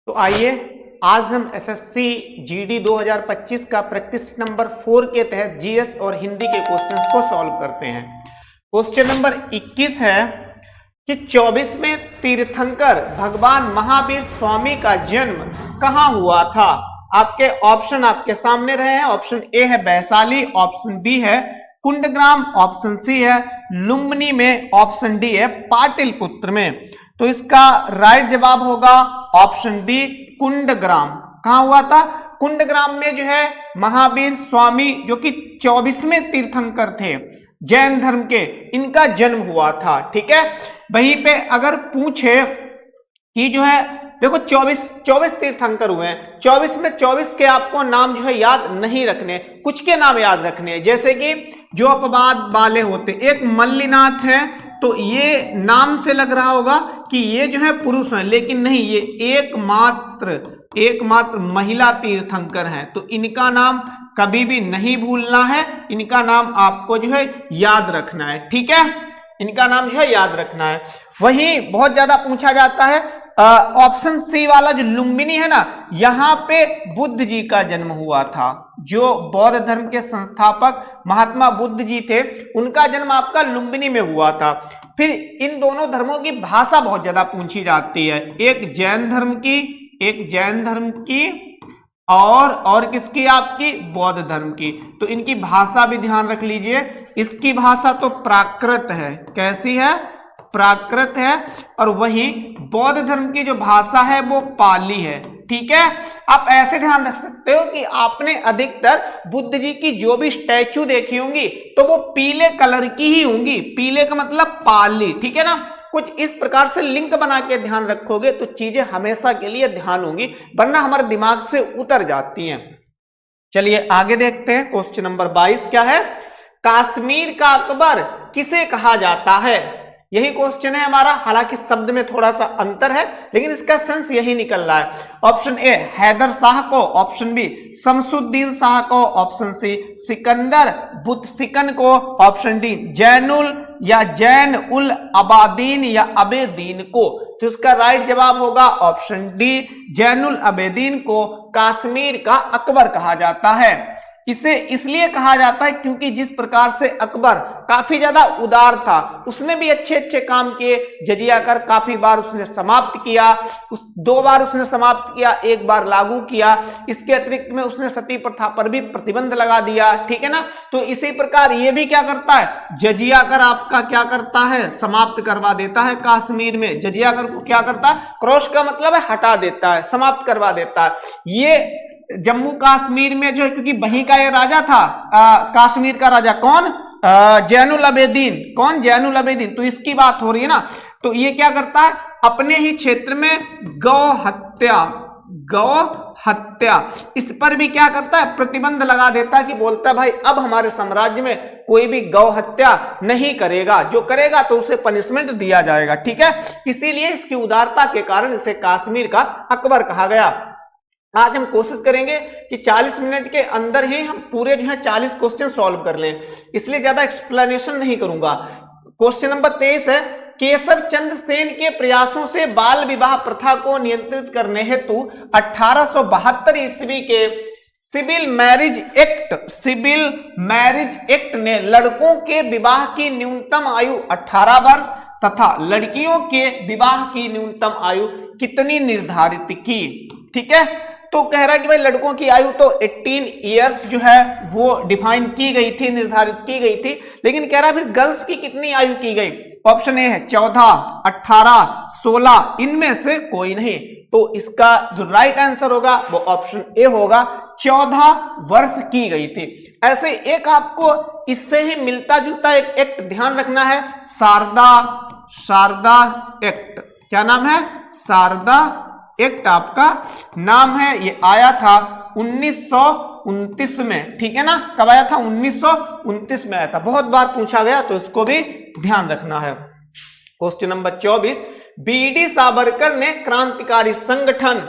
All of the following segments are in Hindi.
तो आइए आज हम एसएससी जीडी 2025 का प्रैक्टिस नंबर 4 के तहत जीएस और हिंदी के क्वेश्चंस को सॉल्व करते हैं। क्वेश्चन नंबर 21 है कि 24वें तीर्थंकर भगवान महावीर स्वामी का जन्म कहां हुआ था। आपके ऑप्शन आपके सामने रहे हैं। ऑप्शन ए है वैशाली, ऑप्शन बी है कुंडग्राम, ऑप्शन सी है लुम्बिनी में, ऑप्शन डी है पाटलिपुत्र में। तो इसका राइट जवाब होगा ऑप्शन बी कुंडग्राम। कहां हुआ था? कुंडग्राम में जो है महावीर स्वामी जो कि 24वें तीर्थंकर थे जैन धर्म के, इनका जन्म हुआ था। ठीक है, वहीं पे अगर पूछे कि जो है देखो 24 तीर्थंकर हुए हैं, 24 में 24 के आपको नाम जो है याद नहीं रखने, कुछ के नाम याद रखने हैं। जैसे कि जो अपवाद वाले होते, एक मल्लिनाथ है तो ये नाम से लग रहा होगा कि ये जो है पुरुष हैं, लेकिन नहीं, ये एकमात्र महिला तीर्थंकर हैं। तो इनका नाम कभी भी नहीं भूलना है, इनका नाम आपको जो है याद रखना है। ठीक है, इनका नाम जो है याद रखना है। वहीं बहुत ज्यादा पूछा जाता है ऑप्शन सी वाला जो लुम्बिनी है ना, यहां पे बुद्ध जी का जन्म हुआ था। जो बौद्ध धर्म के संस्थापक महात्मा बुद्ध जी थे, उनका जन्म आपका लुम्बिनी में हुआ था। फिर इन दोनों धर्मों की भाषा बहुत ज्यादा पूछी जाती है, एक जैन धर्म की और किसकी? आपकी बौद्ध धर्म की। तो इनकी भाषा भी ध्यान रख लीजिए। इसकी भाषा तो प्राकृत है। कैसी है? प्राकृत है। और वहीं बौद्ध धर्म की जो भाषा है वो पाली है। ठीक है, आप ऐसे ध्यान रख सकते हो कि आपने अधिकतर बुद्ध जी की जो भी स्टैचू देखी होंगी तो वो पीले कलर की ही होंगी। पीले का मतलब पाली। ठीक है ना, कुछ इस प्रकार से लिंक बना के ध्यान रखोगे तो चीजें हमेशा के लिए ध्यान होंगी, वरना हमारे दिमाग से उतर जाती हैं। चलिए आगे देखते हैं। क्वेश्चन नंबर 22 क्या है? कश्मीर का अकबर किसे कहा जाता है? यही क्वेश्चन है हमारा। हालांकि शब्द में थोड़ा सा अंतर है, लेकिन इसका सेंस यही निकल रहा है। ऑप्शन ए हैदर शाह को, ऑप्शन बी शमसुद्दीन शाह को, ऑप्शन सी सिकंदर बुतसिकन को, ऑप्शन डी जैन उल अबादीन या अबेदीन को। तो इसका राइट जवाब होगा ऑप्शन डी जैनुल अबेदीन को कश्मीर का अकबर कहा जाता है। इसे इसलिए कहा जाता है क्योंकि जिस प्रकार से अकबर काफी ज्यादा उदार था, उसने भी अच्छे अच्छे काम किए। जजिया कर काफी बार उसने समाप्त किया, 2 बार उसने समाप्त किया, 1 बार लागू किया। इसके अतिरिक्त में उसने सती प्रथा पर भी प्रतिबंध लगा दिया। ठीक है ना, तो इसी प्रकार ये भी क्या करता है? जजिया कर आपका क्या करता है? समाप्त करवा देता है कश्मीर में। जजिया कर को क्या करता है? क्रॉस का मतलब है हटा देता है, समाप्त करवा देता है। ये जम्मू कश्मीर में जो है, क्योंकि वहीं का ये राजा था, कश्मीर का राजा कौन? जैनुल अबेदीन। कौन? जैनुल अबेदीन। तो इसकी बात हो रही है ना, तो ये क्या करता है? अपने ही क्षेत्र में गौ हत्या इस पर भी क्या करता है? प्रतिबंध लगा देता है कि बोलता है भाई अब हमारे साम्राज्य में कोई भी गौ हत्या नहीं करेगा, जो करेगा तो उसे पनिशमेंट दिया जाएगा। ठीक है, इसीलिए इसकी उदारता के कारण इसे कश्मीर का अकबर कहा गया। आज हम कोशिश करेंगे कि 40 मिनट के अंदर ही हम पूरे जो है 40 क्वेश्चन सॉल्व कर लें, इसलिए ज्यादा एक्सप्लेनेशन नहीं करूंगा। क्वेश्चन नंबर 23 है केशव चंद्र सेन के प्रयासों से बाल विवाह प्रथा को नियंत्रित करने हेतु 1872 ईस्वी के सिविल मैरिज एक्ट ने लड़कों के विवाह की न्यूनतम आयु 18 वर्ष तथा लड़कियों के विवाह की न्यूनतम आयु कितनी निर्धारित की। ठीक है, तो कह रहा है कि भाई लड़कों की आयु तो 18 इयर्स जो है वो डिफाइन की गई थी, निर्धारित की गई थी, लेकिन कह रहा है फिर गर्ल्स की कितनी आयु की गई? ऑप्शन ए है 14, 18, 16, इनमें से कोई नहीं। तो इसका जो राइट आंसर होगा वो ऑप्शन ए होगा, 14 वर्ष की गई थी। ऐसे एक आपको इससे ही मिलता जुलता एक एक्ट ध्यान रखना है, शारदा एक्ट। क्या नाम है? शारदा एक्ट आपका नाम है। ये आया था 1929 में। ठीक है ना, कब आया था? 1929 में आया था। बहुत बार पूछा गया, तो इसको भी ध्यान रखना है। क्वेश्चन नंबर 24 बीडी सावरकर ने क्रांतिकारी संगठन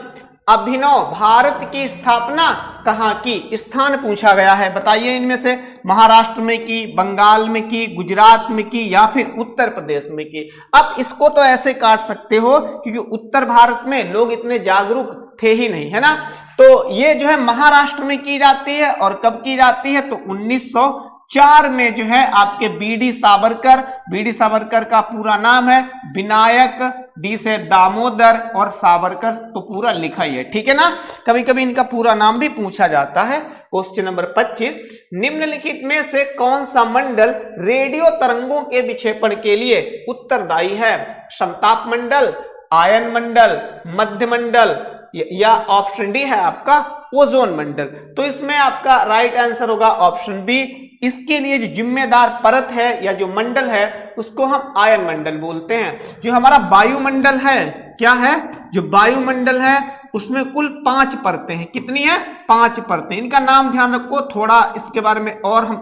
अभिनव भारत की स्थापना कहां की? स्थान पूछा गया है, बताइए इनमें से महाराष्ट्र में की, बंगाल में की, गुजरात में की या फिर उत्तर प्रदेश में की। अब इसको तो ऐसे काट सकते हो क्योंकि उत्तर भारत में लोग इतने जागरूक थे ही नहीं, है ना। तो ये जो है महाराष्ट्र में की जाती है, और कब की जाती है, तो 1904 में जो है आपके बीडी सावरकर का पूरा नाम है विनायक, डी से दामोदर और सावरकर, तो पूरा लिखा ही है, ठीक है ना। कभी कभी इनका पूरा नाम भी पूछा जाता है। क्वेश्चन नंबर 25, निम्नलिखित में से कौन सा मंडल रेडियो तरंगों के विक्षेपण के लिए उत्तरदायी है? समताप मंडल, आयन मंडल, मध्य मंडल, या ऑप्शन डी है आपका ओजोन मंडल। तो इसमें आपका राइट आंसर होगा ऑप्शन बी। इसके लिए जो जिम्मेदार परत है या जो मंडल है उसको हम आयन मंडल बोलते हैं। जो हमारा वायुमंडल है, क्या है, जो वायुमंडल है उसमें कुल 5 परतें हैं। कितनी है? 5 परतें। इनका नाम ध्यान रखो, थोड़ा इसके बारे में और हम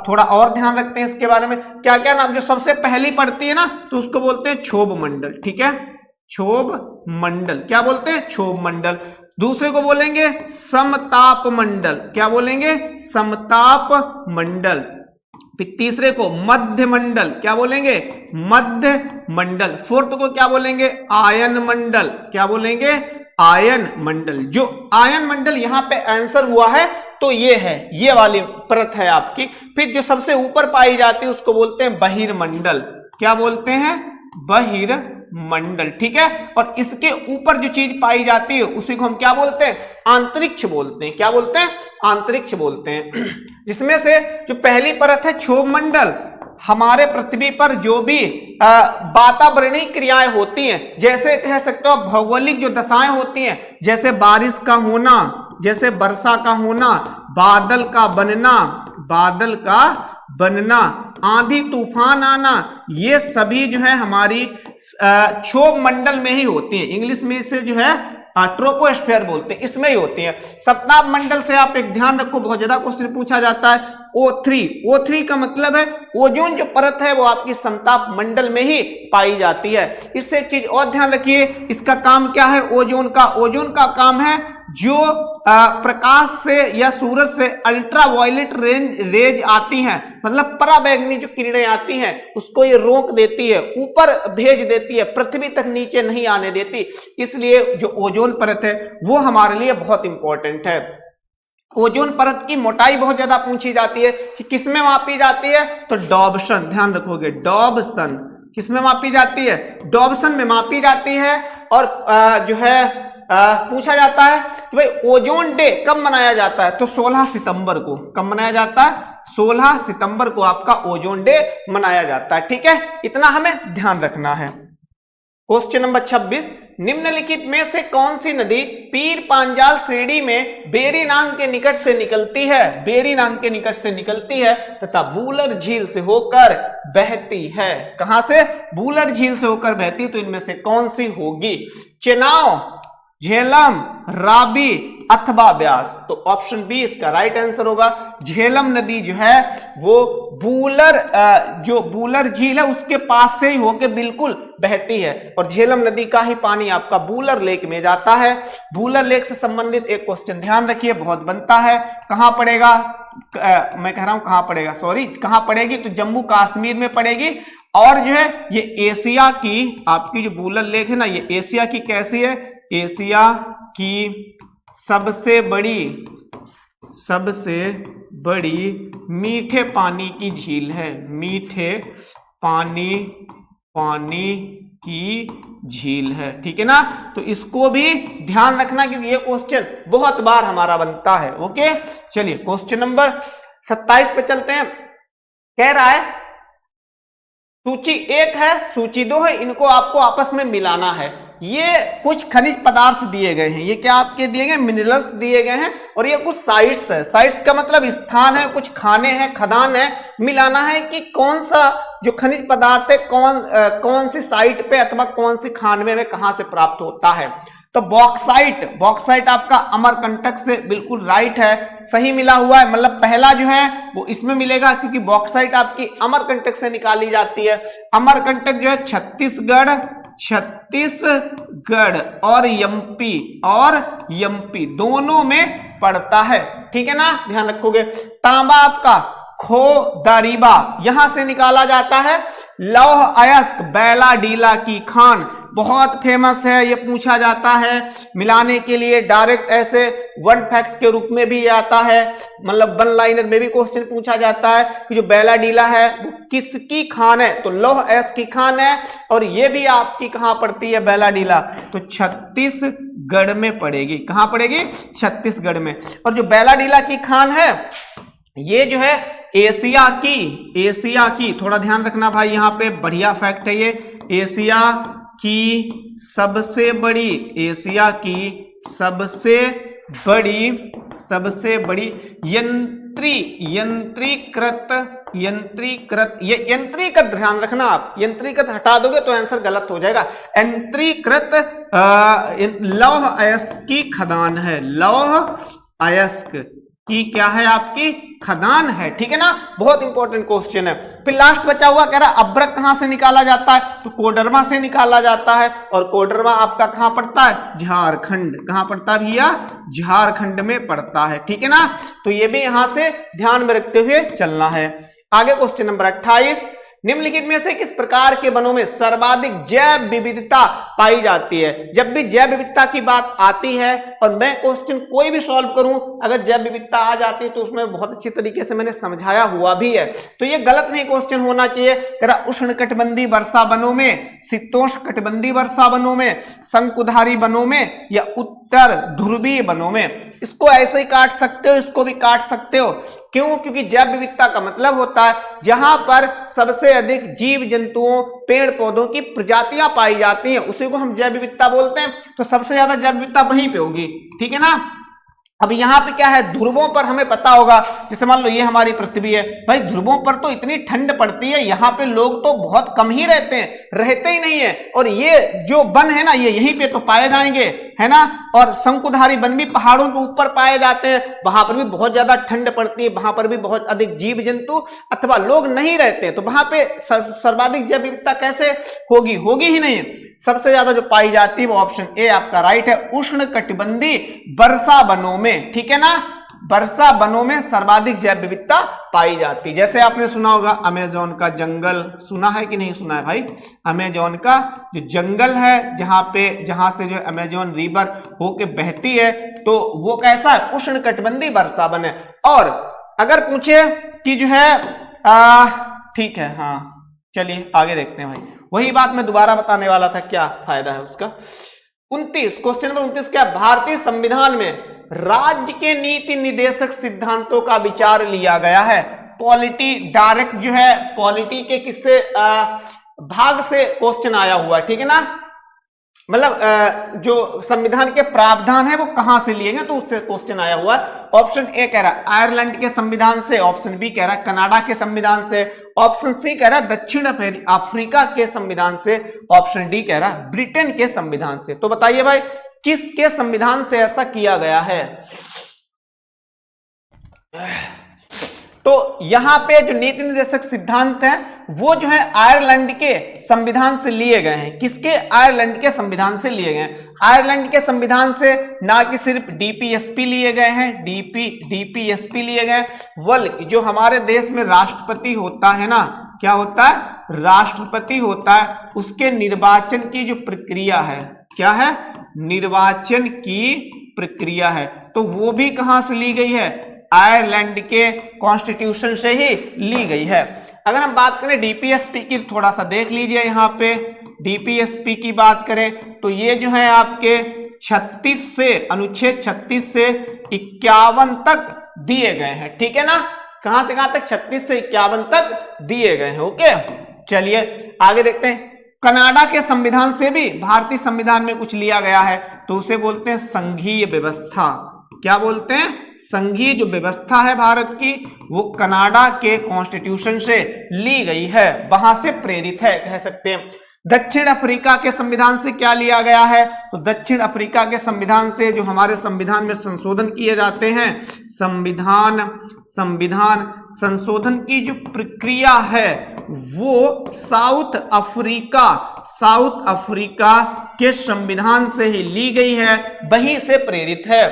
थोड़ा और ध्यान रखते हैं इसके बारे में। क्या क्या नाम? जो सबसे पहली पड़ती है ना, तो उसको बोलते हैं क्षोभ मंडल, ठीक है, क्षोभ मंडल। क्या बोलते हैं? क्षोभ मंडल। दूसरे को बोलेंगे समताप मंडल। क्या बोलेंगे? समताप मंडल। फिर तीसरे को मध्य मंडल। क्या बोलेंगे? मध्य मंडल। फोर्थ को क्या बोलेंगे? आयन मंडल। क्या बोलेंगे? आयन मंडल। जो आयन मंडल यहां पे आंसर हुआ है तो ये है, ये वाली परत है आपकी। फिर जो सबसे ऊपर पाई जाती है उसको बोलते हैं बहिर्मंडल। क्या बोलते हैं? बहिर्मंडल, ठीक है। और इसके ऊपर जो चीज पाई जाती है उसी को हम क्या बोलते हैं? अंतरिक्ष बोलते हैं। क्या बोलते हैं? अंतरिक्ष बोलते हैं। जिसमें से जो पहली परत है क्षोभ मंडल, हमारे पृथ्वी पर जो भी वातावरणीय क्रियाएं होती हैं, जैसे कह सकते हो भौगोलिक जो दशाएं होती हैं, जैसे बारिश का होना, जैसे वर्षा का होना, बादल का बनना, आंधी तूफान आना, ये सभी जो है हमारी क्षोभ मंडल में ही होती है। इंग्लिश में इसे जो है ट्रोपोस्फेयर बोलते हैं, इसमें ही होती है। सप्ताह मंडल से आप एक ध्यान रखो, बहुत ज्यादा क्वेश्चन पूछा जाता है। O3 का मतलब है ओजोन जो परत है वो आपकी समताप मंडल में ही पाई जाती है। इससे एक चीज और ध्यान रखिए, इसका काम क्या है ओजोन का काम है जो प्रकाश से या सूरज से अल्ट्रावायलेट रेज आती हैं, मतलब पराबैंगनी जो किरणें आती हैं उसको ये रोक देती है, ऊपर भेज देती है, पृथ्वी तक नीचे नहीं आने देती। इसलिए जो ओजोन परत है वो हमारे लिए बहुत इंपॉर्टेंट है। ओजोन परत की मोटाई बहुत ज्यादा पूछी जाती है कि किसमें मापी जाती है, तो डॉबसन, ध्यान रखोगे, डॉबसन किसमें मापी जाती है? डॉबसन में मापी जाती है। और जो है पूछा जाता है कि भाई ओजोन डे कब मनाया जाता है, तो 16 सितंबर को। कब मनाया जाता है? 16 सितंबर को आपका ओजोन डे मनाया जाता है, ठीक है। इतना हमें ध्यान रखना है। क्वेश्चन नंबर 26, निम्नलिखित में से कौन सी नदी पीर पांजाल श्रेणी में बेरीनांग के निकट से निकलती है? बेरीनांग के निकट से निकलती है तथा बूलर झील से होकर बहती है। कहां से? बूलर झील से होकर बहती, तो इनमें से कौन सी होगी? चेनाब, झेलम, राबी अथवा ब्यास। तो ऑप्शन बी इसका राइट आंसर होगा। झेलम नदी जो है वो जो बूलर झील है उसके पास से ही होके बिल्कुल बहती है, और झेलम नदी का ही पानी आपका बूलर लेक में जाता है। बूलर लेक से संबंधित एक क्वेश्चन ध्यान रखिए, बहुत बनता है। कहां पड़ेगा? मैं कह रहा हूं कहां पड़ेगा, सॉरी, कहां पड़ेगी? तो जम्मू कश्मीर में पड़ेगी। और जो है ये एशिया की आपकी जो बूलर लेक है ना, ये एशिया की कैसी है? एशिया की सबसे बड़ी मीठे पानी की झील है। मीठे पानी की झील है, ठीक है ना। तो इसको भी ध्यान रखना क्योंकि ये क्वेश्चन बहुत बार हमारा बनता है। ओके, चलिए क्वेश्चन नंबर 27 पे चलते हैं। कह रहा है सूची 1 है, सूची 2 है, इनको आपको आपस में मिलाना है। ये कुछ खनिज पदार्थ दिए गए हैं, ये क्या आपके दिए गए? मिनरल्स दिए गए हैं, और ये कुछ साइट्स है। साइट्स का मतलब स्थान है, कुछ खाने हैं, खदान है। मिलाना है कि कौन सा जो खनिज पदार्थ है कौन सी साइट पे अथवा कौन सी खान में कहां से प्राप्त होता है। तो बॉक्साइट आपका अमरकंटक से बिल्कुल राइट है, सही मिला हुआ है। मतलब पहला जो है वो इसमें मिलेगा क्योंकि बॉक्साइट आपकी अमरकंटक से निकाली जाती है। अमरकंटक जो है छत्तीसगढ़ और एमपी दोनों में पड़ता है, ठीक है ना, ध्यान रखोगे। तांबा आपका खोदरीबा यहां से निकाला जाता है। लौह अयस्क बैला डीला की खान बहुत फेमस है, ये पूछा जाता है मिलाने के लिए डायरेक्ट ऐसे वन फैक्ट के रूप में भी आता है, मतलब वन लाइनर में भी क्वेश्चन पूछा जाता है कि जो बैलाडीला है वो किसकी खान है, तो लौह अयस्क की खान है। और ये भी आपकी कहां पड़ती है बैलाडीला, तो छत्तीसगढ़ में पड़ेगी। कहां पड़ेगी? छत्तीसगढ़ में। और जो बैलाडीला की खान है ये जो है एशिया की, थोड़ा ध्यान रखना भाई, यहां पे बढ़िया फैक्ट है ये, एशिया की सबसे बड़ी यंत्रीकृत, ये यंत्रीकृत ध्यान रखना आप, यंत्रीकृत हटा दोगे तो आंसर गलत हो जाएगा। यंत्रीकृत लौह अयस्क की खदान है, लौह अयस्क की क्या है आपकी खदान है, ठीक है ना। बहुत इंपॉर्टेंट क्वेश्चन है। फिर लास्ट बचा हुआ कह रहा अभ्रक कहां से निकाला जाता है, तो कोडरमा से निकाला जाता है। और कोडरमा आपका कहां पड़ता है? झारखंड। कहां पड़ता है भैया? झारखंड में पड़ता है, ठीक है ना। तो ये भी यहां से ध्यान में रखते हुए चलना है। आगे क्वेश्चन नंबर 28, निम्नलिखित में से किस प्रकार के वनों में सर्वाधिक जैव विविधता पाई जाती है। जब भी जैव विविधता की बात आती है और मैं क्वेश्चन कोई भी सॉल्व करूं, अगर जैव विविधता आ जाती है तो उसमें बहुत अच्छी तरीके से मैंने समझाया हुआ भी है, तो ये गलत नहीं क्वेश्चन होना चाहिए। उष्णकटिबंधीय वर्षा वनों में, शीतोष्ण कटिबंधीय वर्षा वनों में, शंकुधारी वनों में या उत्तर ध्रुवीय वनों में। इसको ऐसे ही काट सकते हो, इसको भी काट सकते हो। क्यों? क्योंकि जैव विविधता का मतलब होता है जहां पर सबसे अधिक जीव जंतुओं, पेड़ पौधों की प्रजातियां पाई जाती हैं, उसी को हम जैव विविधता बोलते हैं। तो सबसे ज्यादा जैव विविधता वहीं पे होगी, ठीक है ना। अब यहाँ पे क्या है, ध्रुवों पर हमें पता होगा, जैसे मान लो ये हमारी पृथ्वी है भाई, ध्रुवों पर तो इतनी ठंड पड़ती है, यहाँ पे लोग तो बहुत कम ही रहते हैं, रहते ही नहीं है। और ये जो वन है ना, ये यहीं पे तो पाए जाएंगे, है ना। और शंकुधारी वन भी पहाड़ों के ऊपर पाए जाते हैं, वहां पर भी बहुत ज्यादा ठंड पड़ती है, वहां पर भी बहुत अधिक जीव जंतु अथवा लोग नहीं रहते हैं, तो वहां पे सर्वाधिक जैव विविधता कैसे होगी? होगी ही नहीं। सबसे ज्यादा जो पाई जाती है वो ऑप्शन ए आपका राइट है, उष्णकटिबंधीय वर्षा वनों में, ठीक है ना। वर्षा वनों में सर्वाधिक जैव विविधता पाई जाती है। जैसे आपने सुना होगा अमेज़न का जंगल, सुना है कि नहीं सुना है भाई? अमेज़न का जो जंगल है, जहां से जो अमेज़न रिवर होके बहती है, तो वो कैसा है? उष्णकटिबंधीय वर्षा वन है। और अगर पूछे कि जो है ठीक है, हाँ चलिए आगे देखते हैं भाई, वही बात मैं दोबारा बताने वाला था, क्या फायदा है उसका। 29, क्वेश्चन नंबर 29 क्या? भारतीय संविधान में राज्य के नीति निर्देशक सिद्धांतों का विचार लिया गया है। पॉलिटी डायरेक्ट जो है पॉलिटी के किससे भाग से क्वेश्चन आया हुआ है, ठीक है ना। मतलब जो संविधान के प्रावधान है वो कहां से लिए गए, तो उससे क्वेश्चन आया हुआ है। ऑप्शन ए कह रहा है आयरलैंड के संविधान से, ऑप्शन बी कह रहा है कनाडा के संविधान से, ऑप्शन सी कह रहा है दक्षिण अफ्रीका के संविधान से, ऑप्शन डी कह रहा है ब्रिटेन के संविधान से। तो बताइए भाई किसके संविधान से ऐसा किया गया है? तो यहां पे जो नीति निर्देशक सिद्धांत हैं वो जो है आयरलैंड के संविधान से लिए गए हैं। किसके? आयरलैंड के संविधान से लिए गए हैं। आयरलैंड के संविधान से ना कि सिर्फ डीपीएसपी लिए गए हैं, डीपीएसपी लिए गए, बल्कि जो हमारे देश में राष्ट्रपति होता है ना, क्या होता है? राष्ट्रपति होता है, उसके निर्वाचन की जो प्रक्रिया है, क्या है? निर्वाचन की प्रक्रिया है, तो वो भी कहां से ली गई है? आयरलैंड के कॉन्स्टिट्यूशन से ही ली गई है। अगर हम बात करें डीपीएसपी की, थोड़ा सा देख लीजिए यहाँ पे डीपीएसपी की बात करें तो ये जो है आपके 36 से, अनुच्छेद 36 से 51 तक दिए गए हैं, ठीक है ना। कहां से कहां तक? 36 से 51 तक दिए गए हैं। ओके, चलिए आगे देखते हैं। कनाडा के संविधान से भी भारतीय संविधान में कुछ लिया गया है, तो उसे बोलते हैं संघीय व्यवस्था। क्या बोलते हैं? संघीय जो व्यवस्था है भारत की, वो कनाडा के कॉन्स्टिट्यूशन से ली गई है, वहां से प्रेरित है कह सकते हैं। दक्षिण अफ्रीका के संविधान से क्या लिया गया है? तो दक्षिण अफ्रीका के संविधान से जो हमारे संविधान में संशोधन किए जाते हैं, संविधान संशोधन की जो प्रक्रिया है वो साउथ अफ्रीका के संविधान से ही ली गई है, वहीं से प्रेरित है,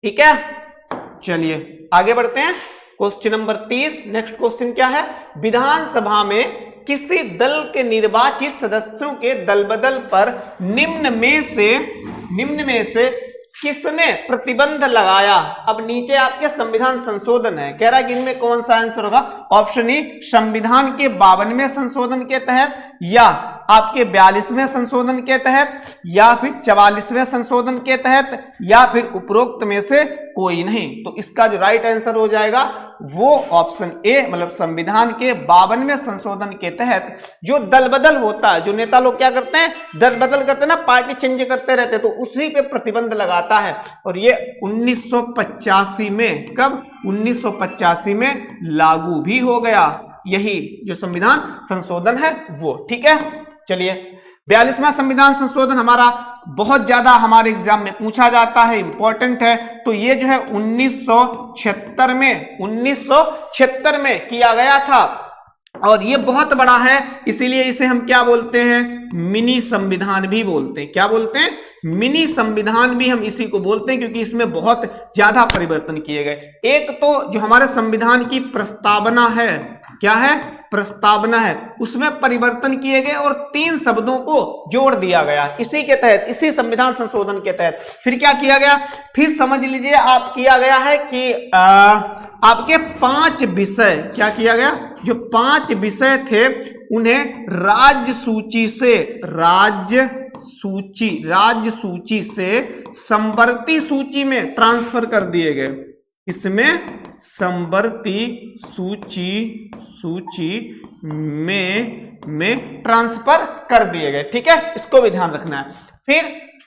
ठीक है। चलिए आगे बढ़ते हैं। क्वेश्चन नंबर 30, नेक्स्ट क्वेश्चन क्या है? विधानसभा में किसी दल के निर्वाचित सदस्यों के दल बदल पर निम्न में से किसने प्रतिबंध लगाया। अब नीचे आपके संविधान संशोधन है, कह रहा है कि इनमें कौन सा आंसर होगा। ऑप्शन ए संविधान के 52वें संशोधन के तहत, या आपके 42वें संशोधन के तहत, या फिर 44वें संशोधन के तहत, या फिर उपरोक्त में से कोई नहीं। तो इसका जो राइट आंसर हो जाएगा वो ऑप्शन ए, मतलब संविधान के 52वें संशोधन के तहत जो दल बदल होता है, जो नेता लोग क्या करते हैं, दल बदल करते हैं ना, पार्टी चेंज करते रहते हैं, तो उसी पे प्रतिबंध लगाता है। और ये 1985 में, कब, 1985 में लागू भी हो गया यही जो संविधान संशोधन है वो। ठीक है, चलिए 42वां संविधान संशोधन हमारा बहुत ज्यादा हमारे एग्जाम में पूछा जाता है, इंपॉर्टेंट है। तो ये जो है 1976 में किया गया था, और ये बहुत बड़ा है, इसीलिए इसे हम क्या बोलते हैं, मिनी संविधान भी बोलते हैं। क्या बोलते हैं, मिनी संविधान भी हम इसी को बोलते हैं, क्योंकि इसमें बहुत ज्यादा परिवर्तन किए गए। एक तो जो हमारे संविधान की प्रस्तावना है, क्या है, प्रस्तावना है, उसमें परिवर्तन किए गए और 3 शब्दों को जोड़ दिया गया इसी के तहत, इसी संविधान संशोधन के तहत। फिर क्या किया गया, फिर समझ लीजिए आप किया गया है कि आपके 5 विषय, क्या किया गया, जो 5 विषय थे उन्हें राज्य सूची से संवर्ती सूची में ट्रांसफर कर दिए गए। इसमें संवर्ती सूची में ट्रांसफर कर दिए गए। ठीक है, इसको भी ध्यान रखना है। फिर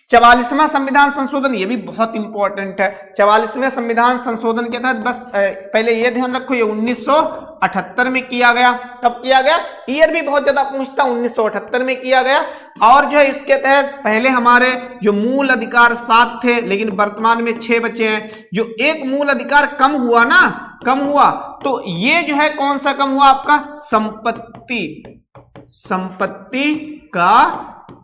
44वां संविधान संशोधन, ये भी बहुत इंपॉर्टेंट है। 44वें संविधान संशोधन के तहत बस पहले ये ध्यान रखो, ये 1978 में किया गया। कब किया गया, ईयर भी बहुत ज्यादा पूछता, 1978 में किया गया। और जो है इसके तहत पहले हमारे जो मूल अधिकार 7 थे, लेकिन वर्तमान में 6 बचे हैं। जो एक मूल अधिकार कम हुआ ना, कम हुआ, तो ये जो है कौन सा कम हुआ आपका, संपत्ति का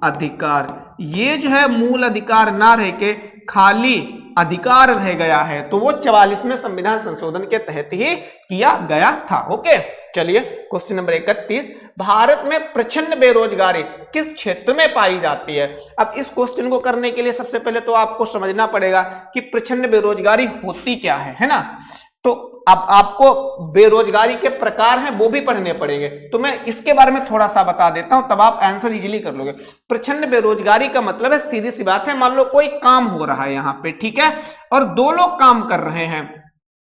अधिकार। ये जो है मूल अधिकार ना रह के खाली अधिकार रह गया है, तो वो 44वें संविधान संशोधन के तहत ही किया गया था। ओके, चलिए क्वेश्चन नंबर 31, भारत में प्रचंड बेरोजगारी किस क्षेत्र में पाई जाती है। अब इस क्वेश्चन को करने के लिए सबसे पहले तो आपको समझना पड़ेगा कि प्रचंड बेरोजगारी होती क्या है ना। तो अब आपको बेरोजगारी के प्रकार हैं वो भी पढ़ने पड़ेंगे, तो मैं इसके बारे में थोड़ा सा बता देता हूं, तब आप आंसर इजीली कर लोगे। प्रचंड बेरोजगारी का मतलब है, सीधी सी बात है, मान लो कोई काम हो रहा है यहां पे, ठीक है, और 2 लोग काम कर रहे हैं,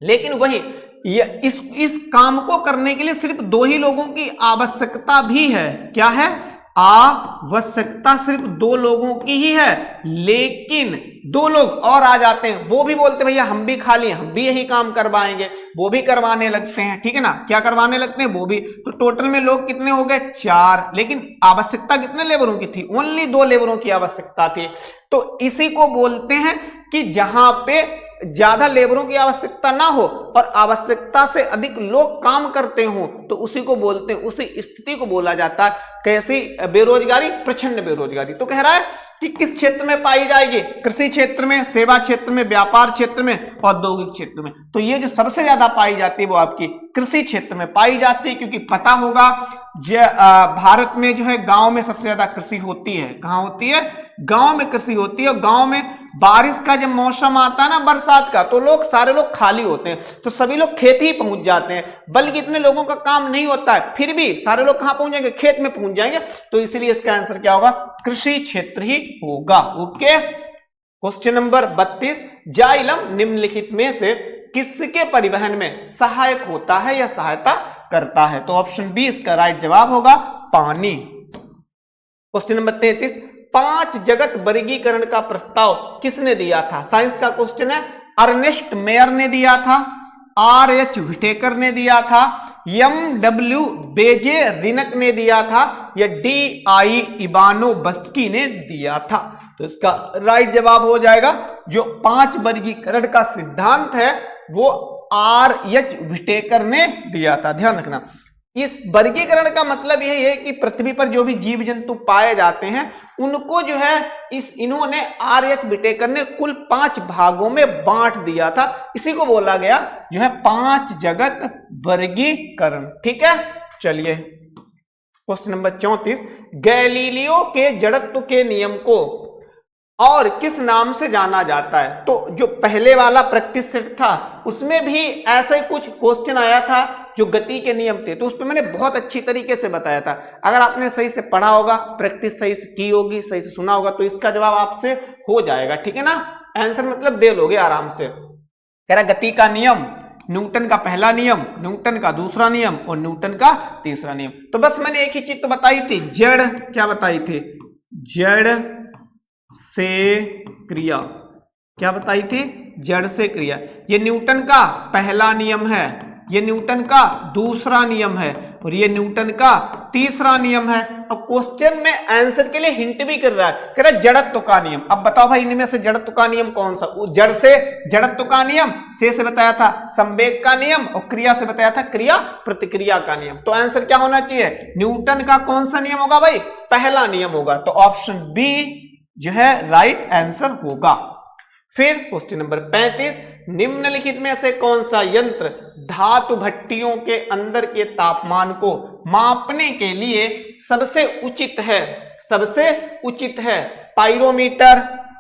लेकिन वही इस काम को करने के लिए सिर्फ 2 ही लोगों की आवश्यकता भी है। क्या है, आवश्यकता सिर्फ 2 लोगों की ही है, लेकिन 2 लोग और आ जाते हैं, वो भी बोलते हैं भैया हम भी खाली हैं, हम भी यही काम करवाएंगे, वो भी करवाने लगते हैं। ठीक है ना, क्या करवाने लगते हैं, वो भी। तो टोटल में लोग कितने हो गए, 4, लेकिन आवश्यकता कितने लेबरों की थी, ओनली 2 लेबरों की आवश्यकता थी। तो इसी को बोलते हैं कि जहां पे ज्यादा लेबरों की आवश्यकता ना हो और आवश्यकता से अधिक लोग काम करते हो, तो उसी को बोलते हैं, उसी स्थिति को बोला जाता है कैसी, बेरोजगारी, प्रचंड बेरोजगारी। तो कह रहा है कि किस क्षेत्र में पाई जाएगी, कृषि क्षेत्र में, सेवा क्षेत्र में, व्यापार क्षेत्र में, औद्योगिक क्षेत्र में। तो ये जो सबसे ज्यादा पाई जाती है वो आपकी कृषि क्षेत्र में पाई जाती है, क्योंकि पता होगा भारत में जो है गांव में सबसे ज्यादा कृषि होती है। कहां होती है, गांव में कृषि होती है। गांव में बारिश का जब मौसम आता है ना, बरसात का, तो सारे लोग खाली होते हैं, तो सभी लोग खेत ही पहुंच जाते हैं, बल्कि इतने लोगों का काम नहीं होता है, फिर भी सारे लोग कहां पहुंच जाएंगे, खेत में पहुंच जाएंगे। तो इसलिए इसका आंसर क्या होगा, कृषि क्षेत्र ही होगा। ओके, क्वेश्चन नंबर 32, जाइलम निम्नलिखित में से किसके परिवहन में सहायक होता है या सहायता करता है। तो ऑप्शन बी इसका राइट जवाब होगा, पानी। क्वेश्चन नंबर 33, 5 जगत वर्गीकरण का प्रस्ताव किसने दिया था। साइंस का क्वेश्चन है। अर्नेस्ट मेयर ने दिया था, R.H. व्हिटेकर ने दिया था, M.W. बेजे रिनक ने दिया था, या D.I. इवानोवस्की ने दिया था। तो इसका राइट जवाब हो जाएगा, जो 5 वर्गीकरण का सिद्धांत है वो R.H. व्हिटेकर ने दिया था। ध्यान रखना, इस वर्गीकरण का मतलब यही है कि पृथ्वी पर जो भी जीव जंतु पाए जाते हैं उनको जो है इन्होंने R.H. व्हिटेकर ने कुल 5 भागों में बांट दिया था। इसी को बोला गया जो है 5 जगत वर्गीकरण। ठीक है, चलिए क्वेश्चन नंबर 34, गैलीलियो के जड़त्व के नियम को और किस नाम से जाना जाता है? तो जो पहले वाला प्रैक्टिस सेट था उसमें भी ऐसा ही कुछ क्वेश्चन आया था जो गति के नियम थे, तो उस पर मैंने बहुत अच्छी तरीके से बताया था। अगर आपने सही से पढ़ा होगा, प्रैक्टिस सही से की होगी, सही से सुना होगा, तो इसका जवाब आपसे हो जाएगा। ठीक है ना, आंसर मतलब दे लोगे आराम से। कह रहा गति का नियम, न्यूटन का पहला नियम, न्यूटन का दूसरा नियम और न्यूटन का तीसरा नियम। तो बस मैंने एक ही चीज तो बताई थी, जड़ क्या बताई थी? जड़ से क्रिया। क्या बताई थी? जड़ से क्रिया। ये न्यूटन का पहला नियम है, ये न्यूटन का दूसरा नियम है और ये न्यूटन का तीसरा नियम है। अब क्वेश्चन में आंसर के लिए हिंट भी कर रहा है, कह रहा है जड़त्व का नियम। अब बताओ भाई इनमें से जड़त्व का नियम कौन सा? जड़ से जड़त्व का नियम, से बताया था संवेग का नियम और क्रिया से बताया था क्रिया प्रतिक्रिया का नियम। तो आंसर क्या होना चाहिए? न्यूटन का कौन सा नियम होगा भाई? पहला नियम होगा। तो ऑप्शन बी जो है राइट आंसर होगा। फिर क्वेश्चन नंबर 35, निम्नलिखित में से कौन सा यंत्र धातु भट्टियों के अंदर के तापमान को मापने के लिए सबसे उचित है? सबसे उचित है पाइरोमीटर,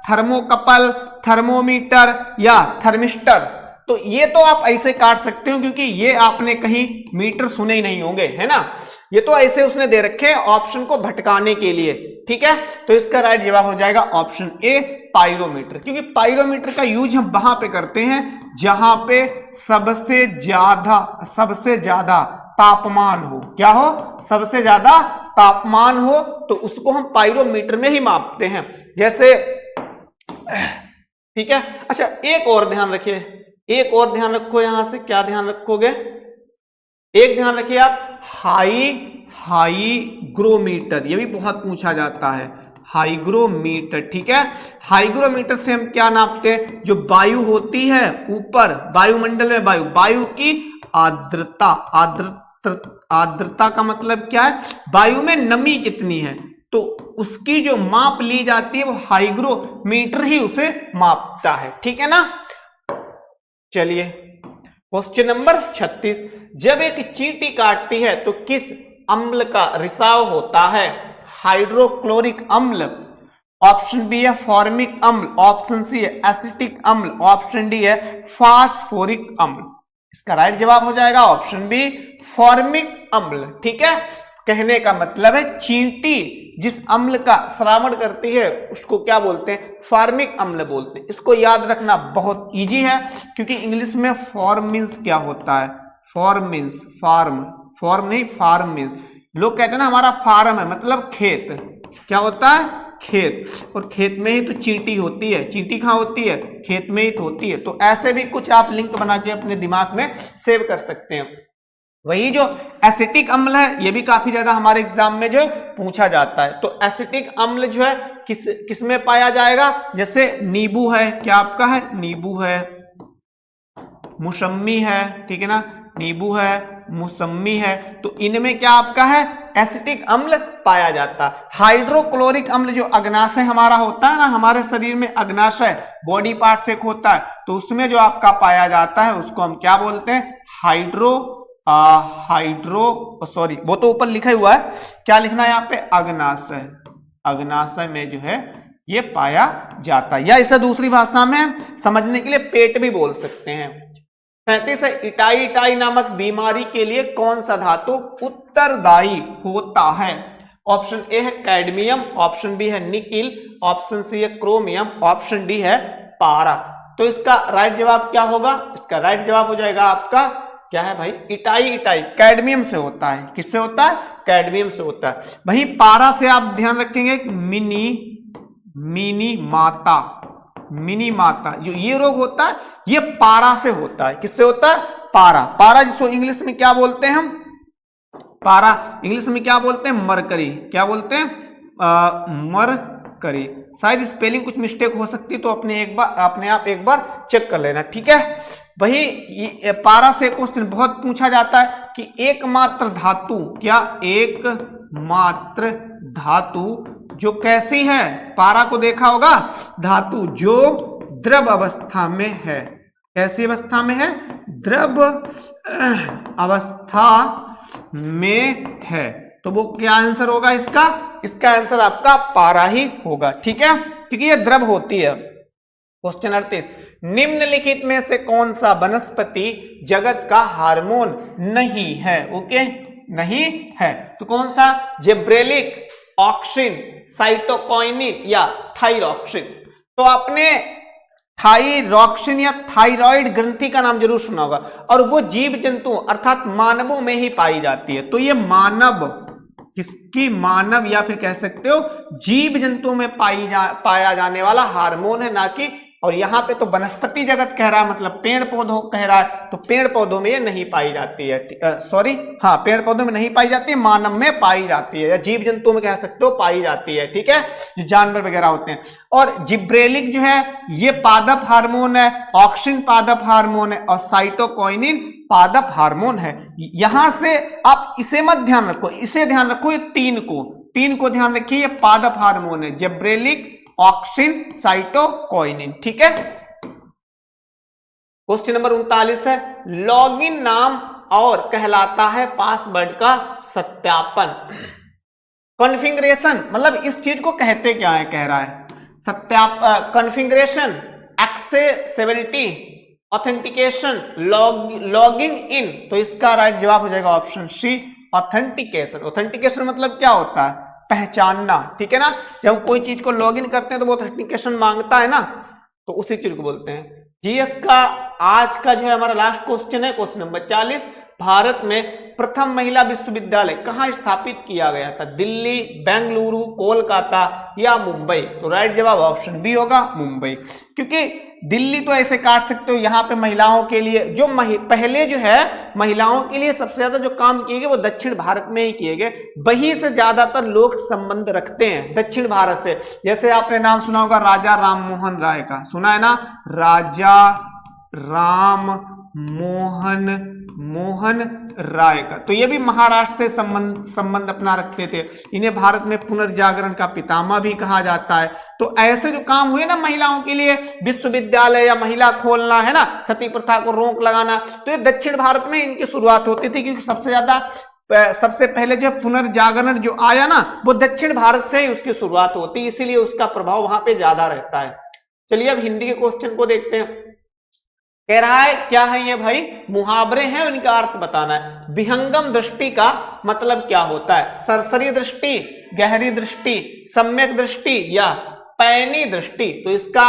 थर्मोकपल, थर्मोमीटर या थर्मिस्टर। तो ये तो आप ऐसे काट सकते हो क्योंकि ये आपने कहीं मीटर सुने ही नहीं होंगे, है ना। ये तो ऐसे उसने दे रखे हैं ऑप्शन को भटकाने के लिए। ठीक है, तो इसका राइट जवाब हो जाएगा ऑप्शन ए पाइरोमीटर, क्योंकि पाइरोमीटर का यूज हम वहां पे करते हैं जहां पे सबसे ज्यादा तापमान हो। क्या हो? सबसे ज्यादा तापमान हो तो उसको हम पाइरोमीटर में ही मापते हैं। जैसे ठीक है, अच्छा एक और ध्यान रखिए, एक और ध्यान रखो यहां से। क्या ध्यान रखोगे? एक ध्यान रखिए आप, हाईग्रोमीटर, ये भी बहुत पूछा जाता है, हाईग्रोमीटर। ठीक है, हाईग्रोमीटर से हम क्या नापते हैं? जो वायु होती है ऊपर वायुमंडल में, वायु की आर्द्रता। आर्द्रता का मतलब क्या है? वायु में नमी कितनी है, तो उसकी जो माप ली जाती है वो हाईग्रोमीटर ही उसे मापता है। ठीक है ना। चलिए क्वेश्चन नंबर 36, जब एक चींटी काटती है तो किस अम्ल का रिसाव होता है? हाइड्रोक्लोरिक अम्ल, ऑप्शन बी है फॉर्मिक अम्ल, ऑप्शन सी है एसिटिक अम्ल, ऑप्शन डी है फास्फोरिक अम्ल। इसका राइट जवाब हो जाएगा ऑप्शन बी फॉर्मिक अम्ल। ठीक है, कहने का मतलब है चींटी जिस अम्ल का श्रावण करती है उसको क्या बोलते हैं? फॉर्मिक अम्ल बोलते हैं। इसको याद रखना बहुत इजी है क्योंकि इंग्लिश में फॉर्म मीन्स क्या होता है? फॉर्म मीन्स फॉर्म नहीं, फार्म मीन्स। लोग कहते हैं ना हमारा फार्म है, मतलब खेत। क्या होता है? खेत। और खेत में ही तो चींटी होती है। चींटी कहाँ होती है? खेत में ही तो होती है। तो ऐसे भी कुछ आप लिंक बना के अपने दिमाग में सेव कर सकते हैं। वही जो एसिटिक अम्ल है ये भी काफी ज्यादा हमारे एग्जाम में जो है पूछा जाता है। तो एसिटिक अम्ल जो है किस में पाया जाएगा? जैसे नींबू है, क्या आपका है? नींबू है, मौसम्मी है, ठीक है ना, नींबू है, मौसम्मी है, तो इनमें क्या आपका है? एसिटिक अम्ल पाया जाता है। हाइड्रोक्लोरिक अम्ल जो अग्नाशय हमारा होता है ना, हमारे शरीर में अग्नाशय बॉडी पार्ट से एक होता है, तो उसमें जो आपका पाया जाता है उसको हम क्या बोलते हैं? सॉरी वो तो ऊपर लिखा हुआ है, क्या लिखना है यहाँ पे? अग्नाशय। अग्नाशय में जो है ये पाया जाता है, या इसे दूसरी भाषा में समझने के लिए पेट भी बोल सकते हैं। 35 है, इटाई नामक बीमारी के लिए कौन सा धातु उत्तरदायी होता है? ऑप्शन ए है कैडमियम, ऑप्शन बी है निकिल, ऑप्शन सी है क्रोमियम, ऑप्शन डी है पारा। तो इसका राइट जवाब क्या होगा? इसका राइट जवाब हो जाएगा आपका क्या है भाई? इटाई कैडमियम से होता है। किससे होता है? कैडमियम से होता है। वहीं पारा से आप ध्यान रखेंगे मिनी माता जो ये रोग होता है ये पारा से होता है। किससे होता है? पारा जिसको इंग्लिश में क्या बोलते हैं हम? पारा इंग्लिश में क्या बोलते हैं? मरकरी। क्या बोलते हैं? मरकरी। शायद स्पेलिंग कुछ मिस्टेक हो सकती है तो अपने आप एक बार चेक कर लेना। ठीक है, वही पारा से क्वेश्चन बहुत पूछा जाता है कि एकमात्र धातु, क्या एकमात्र धातु जो कैसी है? पारा को देखा होगा, धातु जो द्रव अवस्था में है। कैसी अवस्था में है? द्रव अवस्था में है। तो वो क्या आंसर होगा इसका? इसका आंसर आपका पारा ही होगा, ठीक है, क्योंकि ये द्रव होती है। क्वेश्चन 38, निम्नलिखित में से कौन सा वनस्पति जगत का हार्मोन नहीं है? ओके, नहीं है तो कौन सा? जिब्रेलिक, ऑक्सिन, साइटोकाइनिन या थाइरोक्सिन। तो आपने थाइरोक्सिन या थायराइड ग्रंथि का नाम जरूर सुना होगा, और वो जीव जंतु अर्थात मानवों में ही पाई जाती है। तो ये मानव, किसकी? मानव या फिर कह सकते हो जीव जंतुओं में पाया जाने वाला हार्मोन है, ना कि, और यहां पे तो वनस्पति जगत कह रहा है, मतलब पेड़ पौधों कह रहा है, तो पेड़ पौधों में ये नहीं पाई जाती है, सॉरी हाँ, पेड़ पौधों में नहीं पाई जाती है, मानव में पाई जाती है, या जीव जंतुओं में कह सकते हो पाई जाती है, ठीक है, जो जानवर वगैरह होते हैं। और जिब्रेलिक जो है ये पादप हार्मोन है, ऑक्सिन पादप हार्मोन है, और साइटोकाइनिन पादप हार्मोन है। यहां से आप इसे मत ध्यान रखो, इसे ध्यान रखो, ये तीन को ध्यान रखिए, ये पादप हार्मोन है, जिब्रेलिक, ऑक्सिन, साइटोकाइनिन, ठीक है। क्वेश्चन नंबर 39 है, लॉगिन नाम और कहलाता है पासवर्ड का सत्यापन। कॉन्फ़िगरेशन मतलब इस चीज को कहते क्या है, कह रहा है configuration, accessibility, authentication, logging in. तो इसका राइट जवाब हो जाएगा ऑप्शन सी, ऑथेंटिकेशन। ऑथेंटिकेशन मतलब क्या होता है? पहचानना, ठीक है ना। जब कोई चीज को लॉगिन करते हैं तो वो ऑथेंटिकेशन मांगता है ना, तो उसी चीज को बोलते हैं। जीएस का आज का जो है हमारा लास्ट क्वेश्चन है, क्वेश्चन नंबर 40, भारत में प्रथम महिला विश्वविद्यालय कहां स्थापित किया गया था? दिल्ली, बेंगलुरु, कोलकाता या मुंबई? तो राइट जवाब ऑप्शन बी होगा, मुंबई। क्योंकि दिल्ली तो ऐसे काट सकते हो, यहाँ पे महिलाओं के लिए जो पहले जो है महिलाओं के लिए सबसे ज्यादा जो काम किए गए वो दक्षिण भारत में ही किए गए, वहीं से ज्यादातर लोग संबंध रखते हैं दक्षिण भारत से। जैसे आपने नाम सुना होगा राजा राम मोहन राय का, सुना है ना, राजा राम मोहन राय का। तो ये भी महाराष्ट्र से संबंध अपना रखते थे। इन्हें भारत में पुनर्जागरण का पितामह भी कहा जाता है। तो ऐसे जो काम हुए ना महिलाओं के लिए, विश्वविद्यालय या महिला खोलना है ना, सती प्रथा को रोक लगाना, तो ये दक्षिण भारत में इनकी शुरुआत होती थी, क्योंकि सबसे पहले जो पुनर्जागरण जो आया ना वो दक्षिण भारत से ही उसकी शुरुआत होती है, इसीलिए उसका प्रभाव वहां पे ज्यादा रहता है। चलिए अब हिंदी के क्वेश्चन को देखते हैं। कह रहा है क्या है ये भाई? मुहावरे हैं, उनका अर्थ बताना है। विहंगम दृष्टि का मतलब क्या होता है? सरसरी दृष्टि, गहरी दृष्टि, सम्यक दृष्टि या पैनी दृष्टि? तो इसका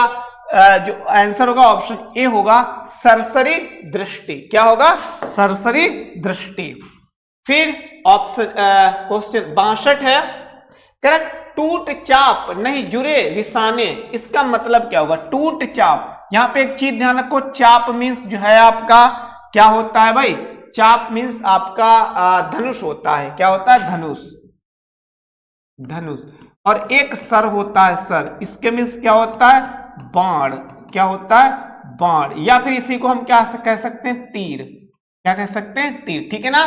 जो आंसर होगा ऑप्शन ए होगा, सरसरी दृष्टि। क्या होगा? सरसरी दृष्टि। फिर ऑप्शन क्वेश्चन 62 है, करेक्ट, टूट चाप नहीं जुरे रिसाने, इसका मतलब क्या होगा? टूट चाप, यहां पे एक चीज ध्यान रखो, चाप मीन्स जो है आपका क्या होता है भाई? चाप मीन्स आपका धनुष होता है। क्या होता है? धनुष। और एक सर होता है, सर, इसके मीन्स क्या होता है? बाण। क्या होता है? बाण। या फिर इसी को हम क्या कह सकते हैं? तीर। क्या कह सकते हैं? तीर, ठीक है ना।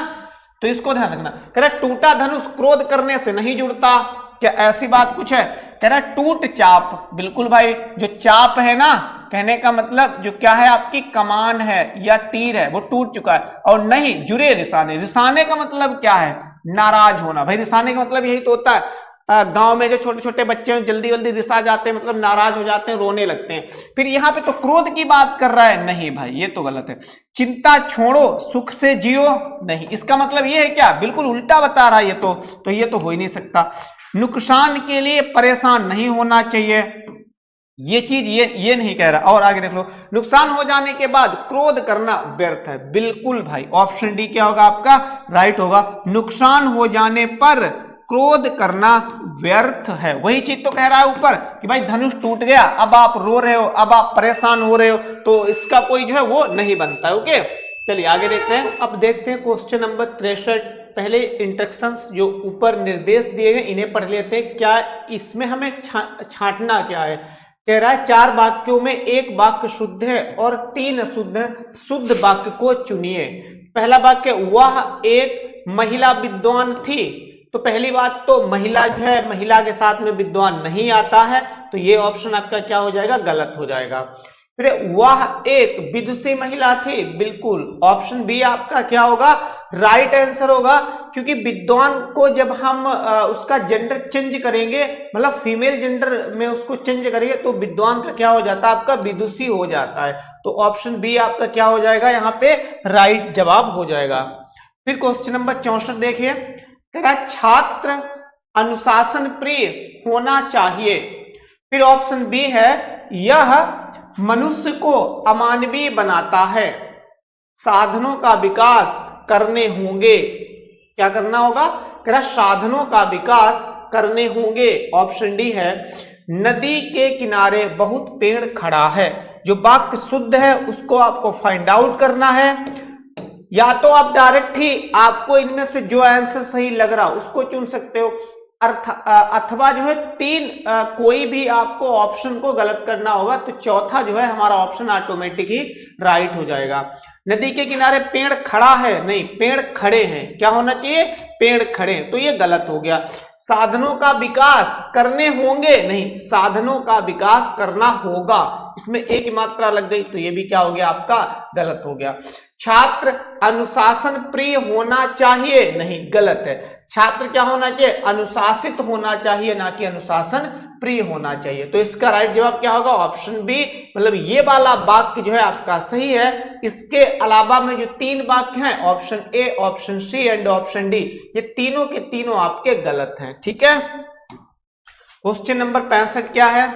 तो इसको ध्यान रखना। कह रहा टूटा धनुष क्रोध करने से नहीं जुड़ता, क्या ऐसी बात कुछ है? कह रहा टूट चाप, बिल्कुल भाई, जो चाप है ना, कहने का मतलब जो क्या है आपकी कमान है या तीर है वो टूट चुका है। और नहीं जुरे रिसाने, रिसाने का मतलब क्या है? नाराज होना। भाई रिसाने का मतलब यही तो होता है, गांव में जो छोटे छोटे बच्चे हैं जल्दी जल्दी रिसा जाते हैं, मतलब नाराज हो जाते हैं, रोने लगते हैं। फिर यहाँ पे तो क्रोध की बात कर रहा है, नहीं भाई ये तो गलत है। चिंता छोड़ो सुख से जियो, नहीं, इसका मतलब ये है क्या? बिल्कुल उल्टा बता रहा है ये तो ये तो हो ही नहीं सकता। नुकसान के लिए परेशान नहीं होना चाहिए, ये चीज ये नहीं कह रहा। और आगे देख लो, नुकसान हो जाने के बाद क्रोध करना व्यर्थ है, बिल्कुल भाई ऑप्शन डी क्या होगा आपका? राइट होगा। नुकसान हो जाने पर क्रोध करना व्यर्थ है। वही चीज तो कह रहा है ऊपर कि भाई धनुष टूट गया, अब आप रो रहे हो, अब आप परेशान हो रहे हो, तो इसका कोई जो है वो नहीं बनता है। ओके, चलिए आगे देखते हैं। अब देखते हैं क्वेश्चन नंबर 63। पहले इंस्ट्रक्शंस जो ऊपर निर्देश दिए गए इन्हें पढ़ लेते हैं। क्या इसमें हमें छांटना क्या है? कह रहा है 4 वाक्यों में 1 वाक्य शुद्ध है और 3 शुद्ध वाक्य को चुनिए। पहला वाक्य, वह एक महिला विद्वान थी। तो पहली बात तो महिला जो है, महिला के साथ में विद्वान नहीं आता है, तो ये ऑप्शन आपका क्या हो जाएगा? गलत हो जाएगा। फिर वह एक विदुषी महिला थी, बिल्कुल ऑप्शन बी आपका क्या होगा? राइट आंसर होगा, क्योंकि विद्वान को जब हम उसका जेंडर चेंज करेंगे, मतलब फीमेल जेंडर में उसको चेंज करेंगे, तो विद्वान का क्या हो जाता है, आपका विदुषी हो जाता है। तो ऑप्शन बी आपका क्या हो जाएगा, यहाँ पे राइट जवाब हो जाएगा। फिर क्वेश्चन नंबर 64 देखिए, कह रहा है छात्र अनुशासन प्रिय होना चाहिए। फिर ऑप्शन बी है, यह मनुष्य को अमानवीय बनाता है, साधनों का विकास करने होंगे। क्या करना होगा, कह रहा साधनों का विकास करने होंगे। ऑप्शन डी है, नदी के किनारे बहुत पेड़ खड़ा है। जो वाक्य शुद्ध है उसको आपको फाइंड आउट करना है, या तो आप डायरेक्ट ही आपको इनमें से जो आंसर सही लग रहा उसको चुन सकते हो, अथवा जो है कोई भी आपको ऑप्शन को गलत करना होगा, तो चौथा जो है हमारा ऑप्शन ऑटोमेटिक ही राइट हो जाएगा। नदी के किनारे पेड़ खड़ा है, नहीं पेड़ खड़े हैं, क्या होना चाहिए, पेड़ खड़े, तो ये गलत हो गया। साधनों का विकास करने होंगे, नहीं साधनों का विकास करना होगा, इसमें एक मात्रा लग गई, तो ये भी क्या हो गया, आपका गलत हो गया। छात्र अनुशासन प्रिय होना चाहिए, नहीं गलत है। छात्र क्या होना चाहिए, अनुशासित होना चाहिए, ना कि अनुशासन प्रिय होना चाहिए। तो इसका राइट जवाब क्या होगा, ऑप्शन बी, मतलब ये वाला वाक्य जो है आपका सही है। इसके अलावा में जो 3 वाक्य हैं, option A, option C and option D, ये तीनों के तीनों आपके गलत हैं। ठीक है। क्वेश्चन नंबर 65 क्या है,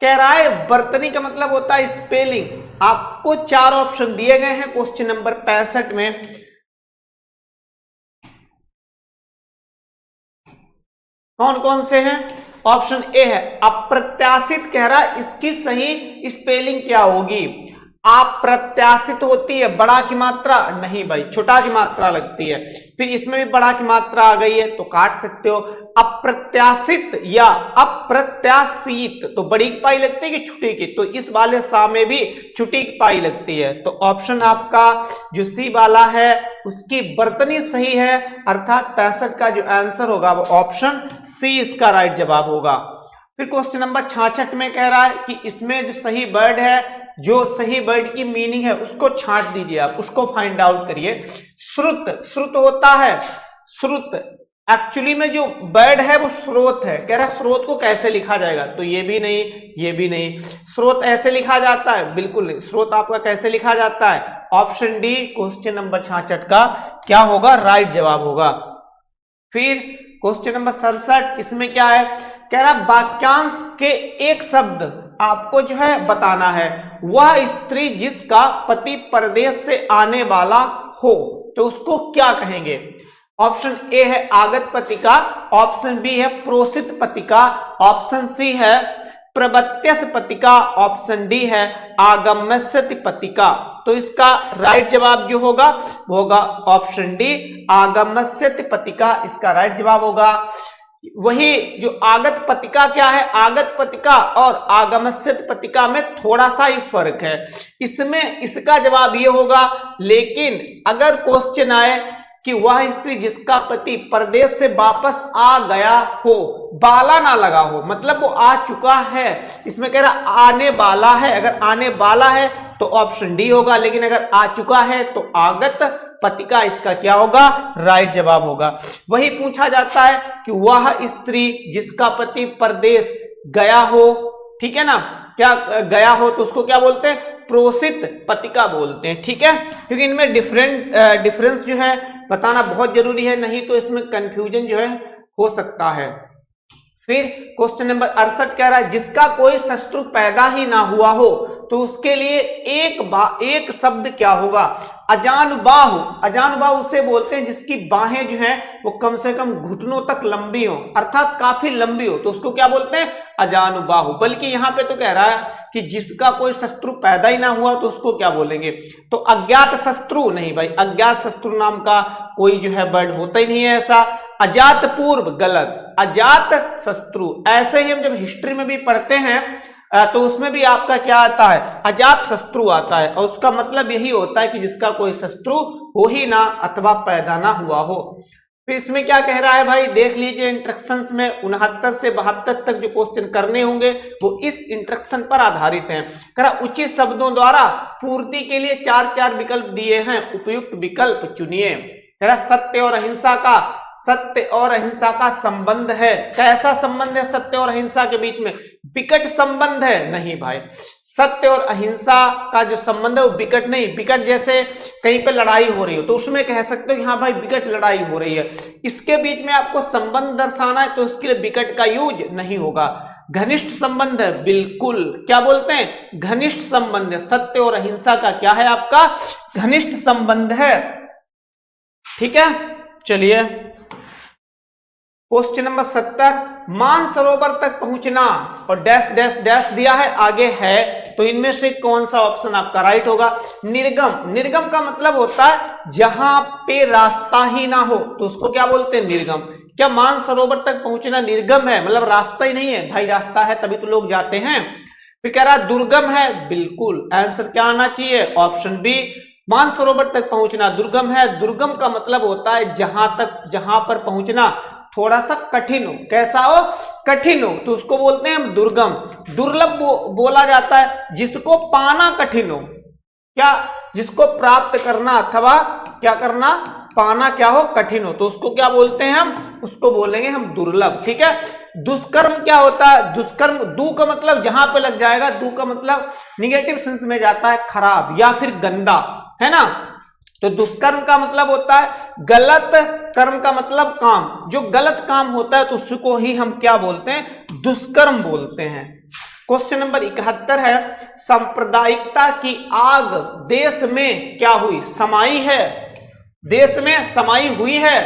कह रहा है वर्तनी का मतलब होता है स्पेलिंग। आपको 4 ऑप्शन दिए गए हैं क्वेश्चन नंबर 65 में। कौन कौन से हैं, ऑप्शन ए है अप्रत्याशित, कह रहा है इसकी सही स्पेलिंग क्या होगी। अप्रत्याशित होती है, बड़ा की मात्रा नहीं भाई, छोटा की मात्रा लगती है। फिर इसमें भी बड़ा की मात्रा आ गई है तो काट सकते हो। अप्रत्याशित या अप्रत्याशित, तो बड़ी की पाई लगती है कि छोटी की, तो इस वाले सा में भी छोटी की पाई लगती है। तो ऑप्शन आपका जो सी वाला है उसकी वर्तनी सही है, अर्थात 65 का जो आंसर होगा वो ऑप्शन सी इसका राइट जवाब होगा। फिर क्वेश्चन नंबर 66 में कह रहा है कि इसमें जो सही वर्ड है, जो सही वर्ड की मीनिंग है उसको छांट दीजिए, आप उसको फाइंड आउट करिए। श्रुत, श्रुत होता है, श्रुत एक्चुअली में जो वर्ड है वो स्रोत है। कह रहा है स्रोत को कैसे लिखा जाएगा, तो ये भी नहीं, ये भी नहीं। स्रोत ऐसे लिखा जाता है, बिल्कुल नहीं। स्रोत आपका कैसे लिखा जाता है, ऑप्शन डी क्वेश्चन नंबर 66 का क्या होगा, राइट जवाब होगा। फिर क्वेश्चन नंबर 67, इसमें क्या है, कह रहा वाक्यांश के एक शब्द आपको जो है बताना है। वह स्त्री जिसका पति परदेश से आने वाला हो, तो उसको क्या कहेंगे। ऑप्शन ए है आगत पतिका, ऑप्शन बी है प्रोसित पतिका, ऑप्शन सी है प्रवत्यस पतिका, ऑप्शन डी है आगम्यस्यति पतिका। तो इसका राइट जवाब जो होगा वो होगा ऑप्शन डी आगम्यस्यति पतिका, इसका राइट जवाब होगा। वही जो आगत पतिका क्या है, आगत पतिका और आगमस्यत पतिका में थोड़ा सा ही फर्क है, इसमें इसका जवाब ये होगा। लेकिन अगर क्वेश्चन आए कि वह स्त्री जिसका पति परदेश से वापस आ गया हो, बाला ना लगा हो, मतलब वो आ चुका है, इसमें कह रहा आने वाला है, अगर आने वाला है तो ऑप्शन डी होगा, लेकिन अगर आ चुका है तो आगत पतिका इसका क्या होगा, राइट जवाब होगा। वही पूछा जाता है कि वह स्त्री जिसका पति परदेश गया हो, ठीक है ना, क्या गया हो, तो उसको क्या बोलते हैं, प्रोसित पतिका बोलते हैं। ठीक है, क्योंकि इनमें डिफरेंस जो है बताना बहुत जरूरी है, नहीं तो इसमें कंफ्यूजन जो है हो सकता है। फिर क्वेश्चन नंबर 68 कह रहा है जिसका कोई शत्रु पैदा ही ना हुआ हो, तो उसके लिए एक शब्द क्या होगा, अजानुबाहु। अजानुबाहु उसे बोलते हैं जिसकी बाहें जो हैं वो कम से कम घुटनों तक लंबी हो, अर्थात काफी लंबी हो, तो उसको क्या बोलते हैं, अजानुबाहु। बल्कि यहाँ पे तो कह रहा है कि जिसका कोई शत्रु पैदा ही ना हुआ तो उसको क्या बोलेंगे, तो अज्ञात शत्रु नहीं भाई, अज्ञात शत्रु नाम का कोई जो है वर्ड होता ही नहीं है ऐसा। अजात पूर्व, गलत, अजात शत्रु। ऐसे ही हम जब हिस्ट्री में भी पढ़ते हैं तो उसमें भी आपका क्या आता है, अजात शत्रु आता है, और उसका मतलब यही होता है कि जिसका कोई शत्रु हो ही ना अथवा पैदा ना हुआ हो। फिर इसमें क्या कह रहा है भाई, देख लीजिए इंस्ट्रक्शंस में 69 से 72 तक जो क्वेश्चन करने होंगे वो इस इंस्ट्रक्शन पर आधारित हैं। कह रहा उचित शब्दों द्वारा पूर्ति के लिए 4 विकल्प दिए हैं, उपयुक्त विकल्प चुनिए। कह रहा सत्य और अहिंसा का संबंध है। कैसा संबंध है सत्य और अहिंसा के बीच में? विकट संबंध है? नहीं भाई, सत्य और अहिंसा का जो संबंध है वो विकट नहीं। विकट जैसे कहीं पे लड़ाई हो रही हो तो उसमें कह सकते हो कि हाँ भाई विकट लड़ाई हो रही है। इसके बीच में आपको संबंध दर्शाना है तो इसके लिए विकट का यूज नहीं होगा। घनिष्ठ संबंध है, बिल्कुल। क्या बोलते हैं? घनिष्ठ संबंध है। सत्य और अहिंसा का क्या है आपका? घनिष्ठ संबंध है। ठीक है, चलिए क्वेश्चन नंबर 70, मानसरोवर तक पहुंचना और डैश डैश डैश दिया है, आगे है, तो इनमें से कौन सा ऑप्शन आपका राइट होगा? निर्गम। निर्गम का मतलब होता है जहां पे रास्ता ही ना हो तो उसको क्या बोलते हैं? निर्गम। क्या मानसरोवर तक पहुंचना निर्गम है? मतलब रास्ता ही नहीं है भाई, रास्ता है तभी तो लोग जाते हैं। फिर कह रहा दुर्गम है, बिल्कुल आंसर क्या आना चाहिए? ऑप्शन बी, मानसरोवर तक पहुंचना दुर्गम है। दुर्गम का मतलब होता है जहां पर पहुंचना थोड़ा सा कठिन हो। कैसा हो? कठिन हो, तो उसको बोलते हैं हम दुर्गम। दुर्लभ बोला जाता है जिसको पाना कठिन हो। क्या? जिसको प्राप्त करना अथवा क्या करना, पाना क्या हो? कठिन हो, तो उसको क्या बोलते हैं हम? उसको बोलेंगे हम दुर्लभ। ठीक है। दुष्कर्म क्या होता है? दुष्कर्म, दू का मतलब जहां पे लग जाएगा, दू का मतलब निगेटिव सेंस में जाता है, खराब या फिर गंदा, है ना। तो दुष्कर्म का मतलब होता है गलत, कर्म का मतलब काम। जो गलत काम होता है तो उसको ही हम क्या बोलते हैं? दुष्कर्म बोलते हैं। क्वेश्चन नंबर 71 है, सांप्रदायिकता की आग देश में क्या हुई? समाई है। देश में समाई हुई है,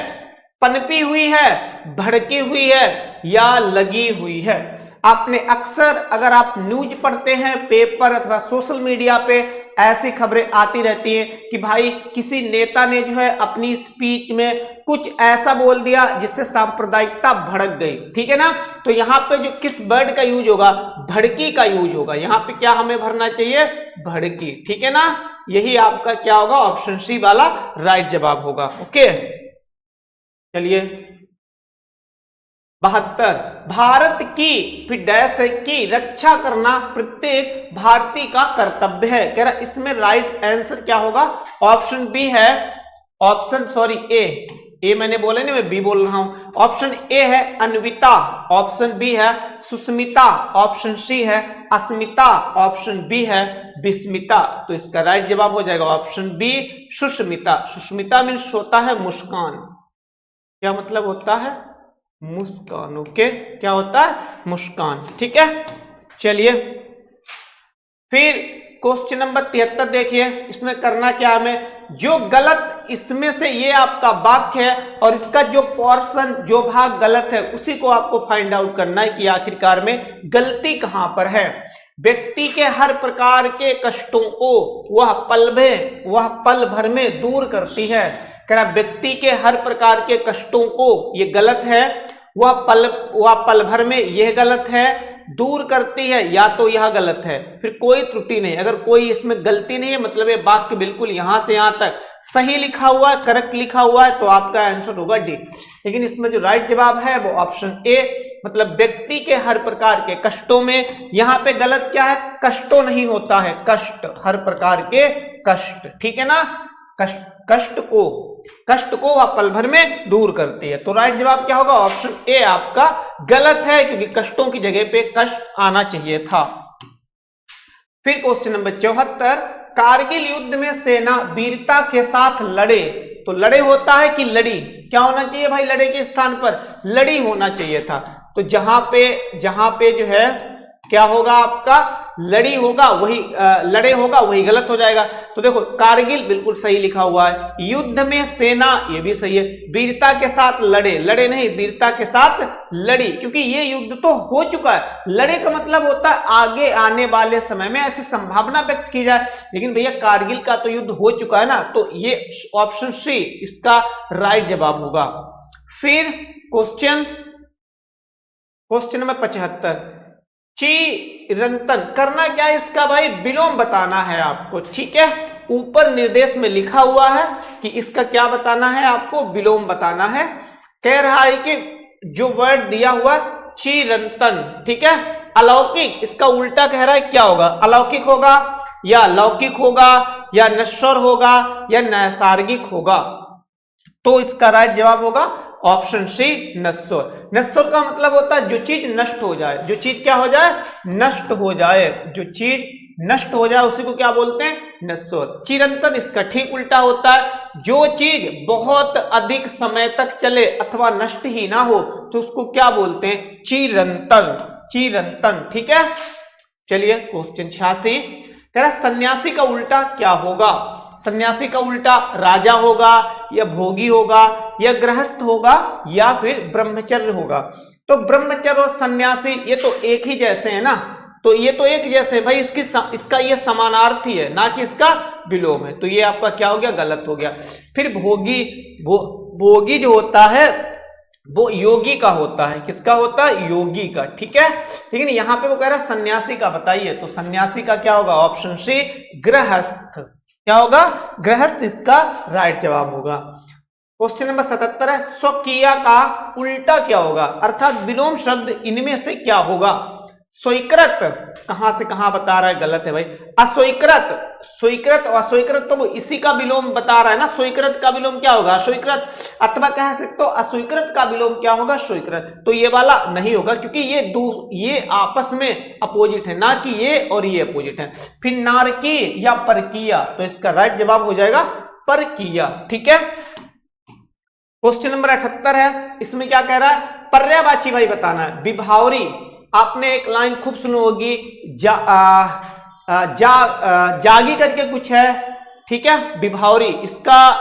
पनपी हुई है, भड़की हुई है या लगी हुई है? आपने अक्सर अगर आप न्यूज पढ़ते हैं, पेपर अथवा सोशल मीडिया पे ऐसी खबरें आती रहती हैं कि भाई किसी नेता ने जो है अपनी स्पीच में कुछ ऐसा बोल दिया जिससे सांप्रदायिकता भड़क गई। ठीक है ना। तो यहाँ पे जो किस वर्ड का यूज होगा? भड़की का यूज होगा। यहाँ पे क्या हमें भरना चाहिए? भड़की। ठीक है ना। यही आपका क्या होगा? ऑप्शन सी वाला राइट जवाब होगा। ओके, चलिए 72, भारत की फिर डैश की रक्षा करना प्रत्येक भारतीय का कर्तव्य है। कह रहा इसमें राइट आंसर क्या होगा? ऑप्शन बी है, ए मैंने बोला नहीं, मैं बी बोल रहा हूं। ऑप्शन ए है अन्विता, ऑप्शन बी है सुस्मिता, ऑप्शन सी है अस्मिता, ऑप्शन बी है विस्मिता। तो इसका राइट जवाब हो जाएगा option B, Susmita. Susmita means होता है मुस्कान। क्या मतलब होता है? मुस्कान। ओके, क्या होता है? मुस्कान। ठीक है, चलिए फिर क्वेश्चन नंबर 73 देखिए, इसमें करना क्या हमें? जो गलत इसमें से ये आपका वाक्य है और इसका जो पोर्शन, जो भाग गलत है उसी को आपको फाइंड आउट करना है कि आखिरकार में गलती कहां पर है। व्यक्ति के हर प्रकार के कष्टों को वह पल भर में दूर करती है। कह रहा व्यक्ति के हर प्रकार के कष्टों को, ये गलत है, वह पल भर में, यह गलत है, दूर करती है, या तो यह गलत है। फिर कोई त्रुटि नहीं, अगर कोई इसमें गलती नहीं है मतलब ये वाक्य बिल्कुल यहां से यहां तक सही लिखा हुआ है, करेक्ट लिखा हुआ है, तो आपका आंसर होगा डी। लेकिन इसमें जो राइट जवाब है वो ऑप्शन ए, मतलब व्यक्ति के हर प्रकार के कष्टों में, यहां पे गलत क्या है? कष्टों नहीं होता है, कष्ट, हर प्रकार के कष्ट। ठीक है ना। कष्ट को वह पल भर में दूर करती है। तो राइट जवाब क्या होगा? ऑप्शन ए आपका गलत है, क्योंकि कष्टों की जगह पे कष्ट आना चाहिए था। फिर क्वेश्चन नंबर 74, कारगिल युद्ध में सेना वीरता के साथ लड़े। तो लड़े होता है कि लड़ी? क्या होना चाहिए भाई? लड़े के स्थान पर लड़ी होना चाहिए था। तो जहां पे जो है क्या होगा आपका? लड़ी होगा, वही लड़े होगा, वही गलत हो जाएगा। तो देखो कारगिल बिल्कुल सही लिखा हुआ है, युद्ध में सेना ये भी सही है, वीरता के साथ लड़े नहीं, वीरता के साथ लड़ी, क्योंकि ये युद्ध तो हो चुका है। लड़े का मतलब होता है आगे आने वाले समय में ऐसी संभावना व्यक्त की जाए, लेकिन भैया कारगिल का तो युद्ध हो चुका है ना, तो ये ऑप्शन सी इसका राइट जवाब होगा। फिर क्वेश्चन नंबर 75, चिरंतन करना क्या है इसका भाई? विलोम बताना है आपको। ठीक है, ऊपर निर्देश में लिखा हुआ है कि इसका क्या बताना है आपको? विलोम बताना है। कह रहा है कि जो वर्ड दिया हुआ चिरंतन, ठीक है, अलौकिक, इसका उल्टा कह रहा है क्या होगा? अलौकिक होगा या लौकिक होगा या नश्वर होगा या नैसर्गिक होगा? तो इसका राइट जवाब होगा ऑप्शन सी नश्वर। नश्वर का मतलब होता है जो चीज नष्ट हो जाए, जो चीज क्या हो जाए, नष्ट हो जाए, जो चीज नष्ट हो जाए उसी को क्या बोलते हैं, नश्वर। चिरंतन इसका ठीक उल्टा होता है, जो चीज बहुत अधिक समय तक चले अथवा नष्ट ही ना हो तो उसको क्या बोलते हैं, चिरंतन, चिरंतन। ठीक है, चलिए क्वेश्चन 86 कह रहा सन्यासी का उल्टा क्या होगा। सन्यासी का उल्टा राजा होगा या भोगी होगा या गृहस्थ होगा या फिर ब्रह्मचर्य होगा। तो ब्रह्मचर्य और सन्यासी ये तो एक ही जैसे है ना, तो ये तो एक जैसे भाई, इसका ये समानार्थी है ना कि इसका विलोम है, तो ये आपका क्या हो गया, गलत हो गया। फिर भोगी जो होता है वो योगी का होता है, किसका होता है, योगी का। ठीक है, लेकिन यहां पे वो कह रहा है सन्यासी का बताइए, तो सन्यासी का क्या होगा, ऑप्शन सी गृहस्थ। क्या होगा, गृहस्थ इसका राइट जवाब होगा। क्वेश्चन नंबर 77 है स्वकीय का उल्टा क्या होगा, अर्थात विलोम शब्द इनमें से क्या होगा। स्वीकृत कहां से कहां बता रहा है, गलत है भाई। अस्वीकृत, स्वीकृत और अस्वीकृत तो वो इसी का विलोम बता रहा है ना, स्वीकृत का विलोम क्या होगा, अस्वीकृत, अथवा कह सकते हो अस्वीकृत का विलोम क्या होगा, स्वीकृत। तो ये वाला नहीं होगा क्योंकि ये आपस में अपोजिट है, ना कि ये और ये अपोजिट है। फिर नारकी या परकीय, तो इसका राइट जवाब हो जाएगा परकीय। ठीक है, क्वेश्चन नंबर 78 है, इसमें क्या कह रहा है, पर्यायवाची भाई बताना है। विभावरी, आपने एक लाइन खूब सुनी होगी, जागी करके कुछ है। ठीक है, विभावरी, इसका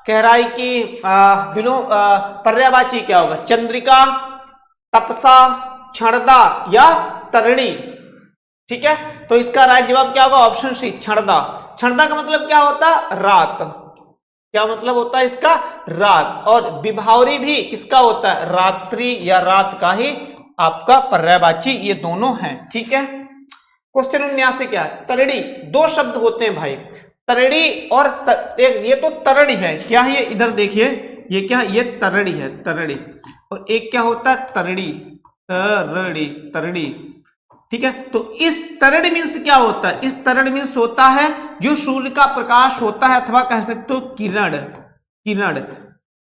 कह रहा है कि पर्यायवाची क्या होगा, चंद्रिका, तपसा, क्षणदा या तरणि। ठीक है, तो इसका राइट जवाब क्या होगा, ऑप्शन सी क्षणदा। क्षणदा का मतलब क्या होता है, रात, क्या मतलब होता है इसका, रात। और विभावरी भी किसका होता है, रात्रि या रात का ही आपका पर्यायवाची, ये दोनों हैं। ठीक है, क्वेश्चन 79 क्या है, तरड़ी, दो शब्द होते हैं भाई, तरड़ी और ये तो तरड़ी है, क्या है ये, इधर देखिए ये क्या है, ये तरड़ी है, तरड़ी, और एक क्या होता है, तरड़ी, तरड़ी, तरड़ी। ठीक है, तो इस तरड़ी मीन्स क्या होता है, इस तरड़ी मीन्स होता है जो सूर्य का प्रकाश होता है अथवा कह सकते हो किरण, किरण।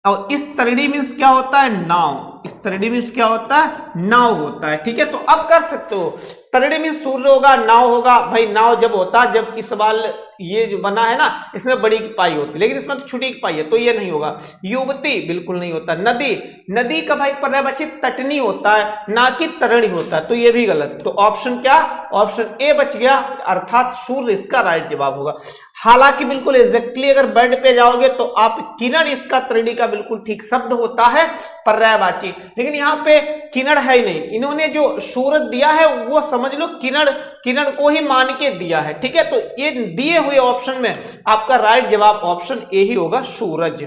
और इस तरड़ी मीन्स क्या होता है, नाव, इस तरड़ी मीन्स क्या होता है, नाव होता है। ठीक है, तो अब कर सकते हो, तरड़ी मीन्स सूर्य होगा, नाव होगा भाई। नाव जब होता है, जब इस बाल ये जो बना है ना, इसमें बड़ी की पाई होती है, लेकिन इसमें तो छोटी की पाई है, तो ये नहीं होगा। युवती बिल्कुल नहीं होता। नदी, नदी का भाई पर्यायवाची तटनी होता है, ना कि तरणी होता है, तो ये भी गलत। तो ऑप्शन क्या, ऑप्शन ए बच गया, अर्थात सूर्य इसका राइट जवाब होगा। हालांकि बिल्कुल एग्जैक्टली अगर वर्ड पे जाओगे तो आप किरण इसका तरणी का बिल्कुल ठीक शब्द होता है पर्यायवाची, लेकिन यहाँ पे किरण है ही नहीं, इन्होंने जो सूरज दिया है वो समझ लो किरण, किरण को ही मान के दिया है। ठीक है, तो ये दिए हुए ऑप्शन में आपका राइट जवाब ऑप्शन ए ही होगा, सूरज।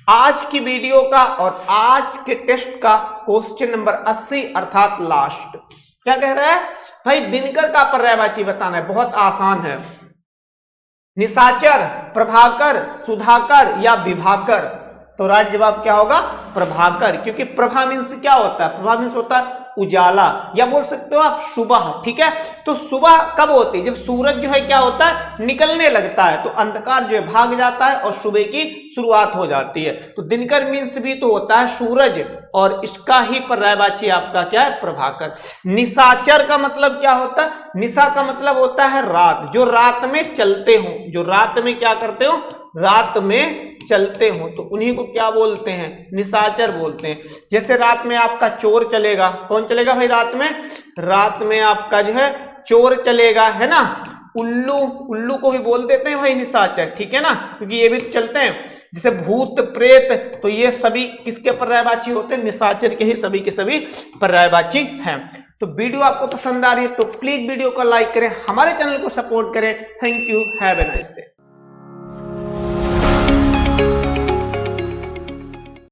आज की वीडियो का और आज के टेस्ट का क्वेश्चन नंबर 80 अर्थात लास्ट क्या कह रहा है भाई, दिनकर का पर्यायवाची बताना है, बहुत आसान है। निशाचर, प्रभाकर, सुधाकर या विभाकर, तो राइट जवाब क्या होगा, प्रभाकर, क्योंकि प्रभा मीन्स क्या होता है, प्रभा मीन्स होता है उजाला, या बोल सकते हो आप सुबह। ठीक है, तो सुबह कब होती है, जब सूरज जो है क्या होता है, निकलने लगता है, तो अंधकार जो है भाग जाता है और सुबह की शुरुआत हो जाती है। तो दिनकर मीन्स भी तो होता है सूरज, और इसका ही पर्यायवाची आपका क्या है, प्रभाकर। निशाचर का मतलब क्या होता है, निशा का मतलब होता है रात, जो रात में चलते हो, जो रात में क्या करते हो, रात में चलते हो, तो उन्हीं को क्या बोलते हैं, निशाचर बोलते हैं। जैसे रात में आपका चोर चलेगा, कौन चलेगा भाई रात में, रात में आपका जो है चोर चलेगा, है ना। उल्लू, उल्लू को भी बोल देते हैं भाई निशाचर, ठीक है ना, क्योंकि ये भी तो चलते हैं। जैसे भूत प्रेत, तो ये सभी किसके पर्यायवाची होते हैं, निशाचर के ही सभी के सभी पर्यायवाची हैं। तो वीडियो आपको पसंद आ रही है तो प्लीज वीडियो को लाइक करें, हमारे चैनल को सपोर्ट करें। Thank you, have a nice day.